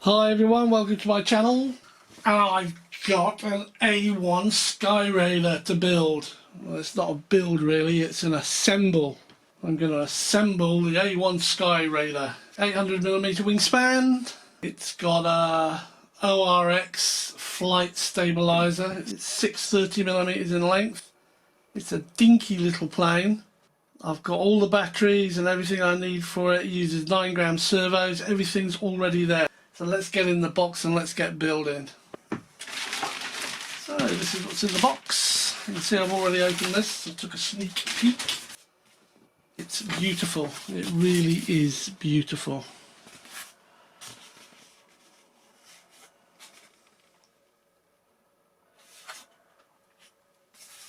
Hi everyone, welcome to my channel. And I've got an A1 Skyraider to build. Well, it's not a build really, it's an assemble. I'm going to assemble the A1 Skyraider. 800mm wingspan. It's got a ORX flight stabiliser. It's 630mm in length. It's a dinky little plane. I've got all the batteries and everything I need for it. It uses 9-gram servos. Everything's already there. So let's get in the box and let's get building. So this is what's in the box. You can see I've already opened this. I took a sneak peek. It's beautiful. It really is beautiful.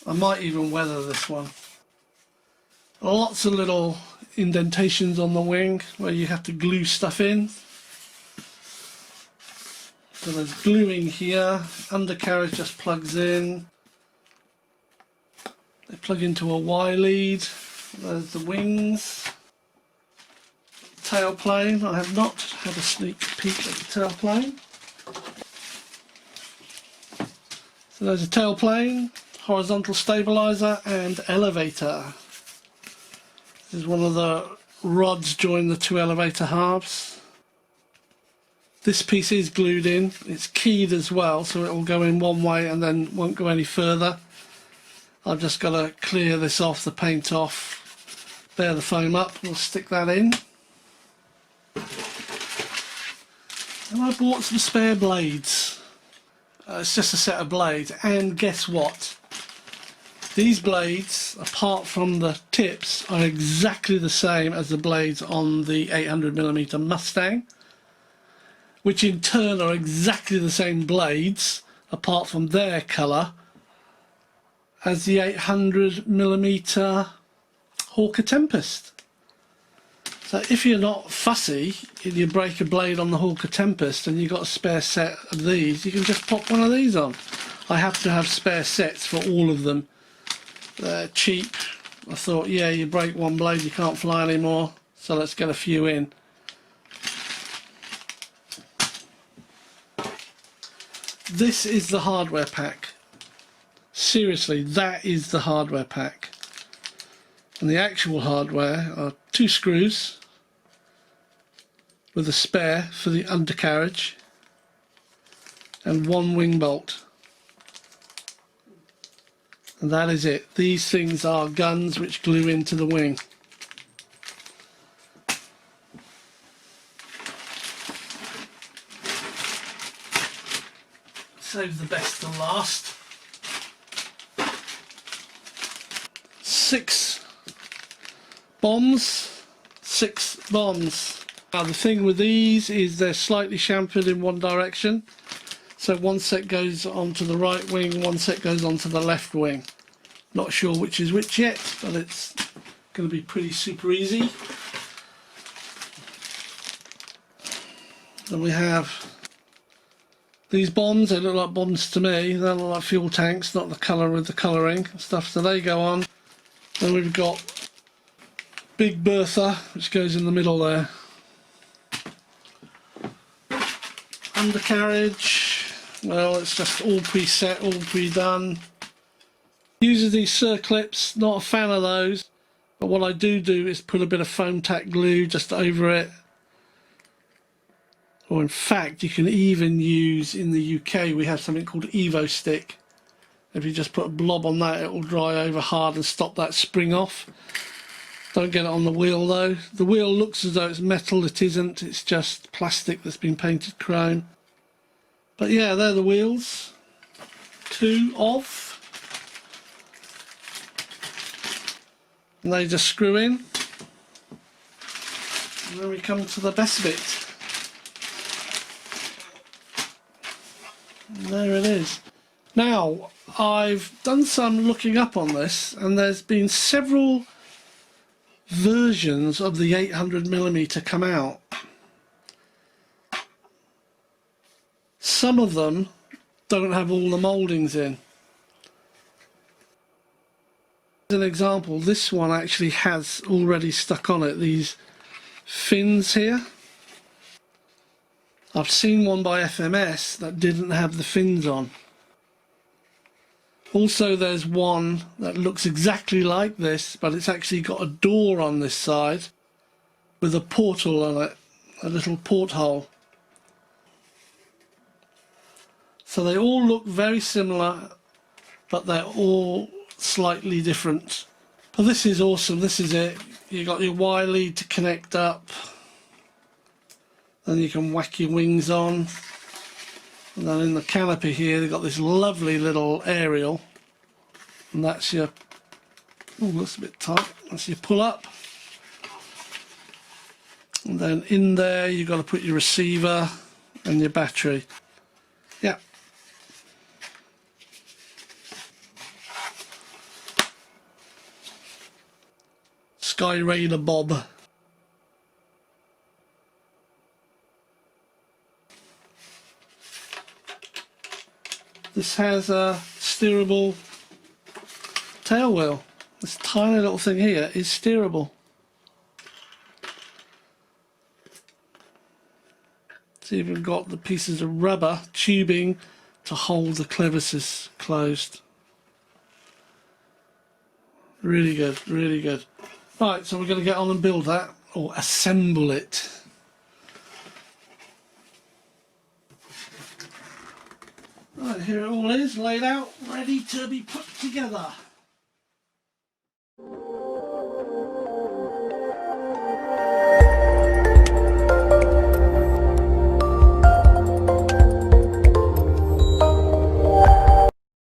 I might even weather this one. Lots of little indentations on the wing where you have to glue stuff in. So there's gluing here, undercarriage just plugs in, they plug into a Y lead, there's the wings, tailplane. I have not had a sneak peek at the tailplane. So there's a tailplane, horizontal stabiliser and elevator. This is one of the rods joining the two elevator halves. This piece is glued in, it's keyed as well, so it will go in one way and then won't go any further. I've just got to clear this off, the paint off, bare the foam up, we'll stick that in. And I bought some spare blades. It's just a set of blades, and guess what? These blades, apart from the tips, are exactly the same as the blades on the 800mm Mustang, which in turn are exactly the same blades, apart from their colour, as the 800mm Hawker Tempest. So if you're not fussy and you break a blade on the Hawker Tempest and you've got a spare set of these, you can just pop one of these on. I have to have spare sets for all of them. They're cheap. I thought, yeah, you break one blade, you can't fly anymore, so let's get a few in. This is the hardware pack. Seriously, that is the hardware pack. And the actual hardware are 2 screws with a spare for the undercarriage and 1 wing bolt. And that is it. These things are guns which glue into the wing. Save the best to last. 6 bombs. 6 bombs. Now the thing with these is they're slightly chamfered in one direction. So one set goes onto the right wing, one set goes onto the left wing. Not sure which is which yet, but it's going to be pretty super easy. Then we have these bombs. They look like bombs to me. They look like fuel tanks, not the colour with the colouring stuff, so they go on. Then we've got Big Bertha, which goes in the middle there. Undercarriage, well, it's just all preset, all pre-done. Uses these circlips, not a fan of those, but what I do is put a bit of foam tack glue just over it. Or in fact, you can even use, in the UK, we have something called Evo Stick. If you just put a blob on that, it will dry over hard and stop that spring off. Don't get it on the wheel though. The wheel looks as though it's metal, it isn't. It's just plastic that's been painted chrome. But yeah, they're the wheels. 2 of. And they just screw in. And then we come to the best bit. There it is. Now, I've done some looking up on this, and there's been several versions of the 800mm come out. Some of them don't have all the mouldings in. As an example, this one actually has already stuck on it these fins here. I've seen one by FMS that didn't have the fins on. Also, there's one that looks exactly like this, but it's actually got a door on this side with a portal on it, a little porthole. So they all look very similar, but they're all slightly different. But this is awesome. This is it. You got your Y lead to connect up. Then you can whack your wings on. And then in the canopy here, they've got this lovely little aerial. And that's your, oh, that's a bit tight. That's your pull up. And then in there, you've got to put your receiver and your battery. Yeah. Skyraider Bob. This has a steerable tail wheel. This tiny little thing here is steerable. It's even got the pieces of rubber tubing to hold the clevises closed. Really good, really good. Right, so we're going to get on and build that, or assemble it. Right, here it all is, laid out, ready to be put together.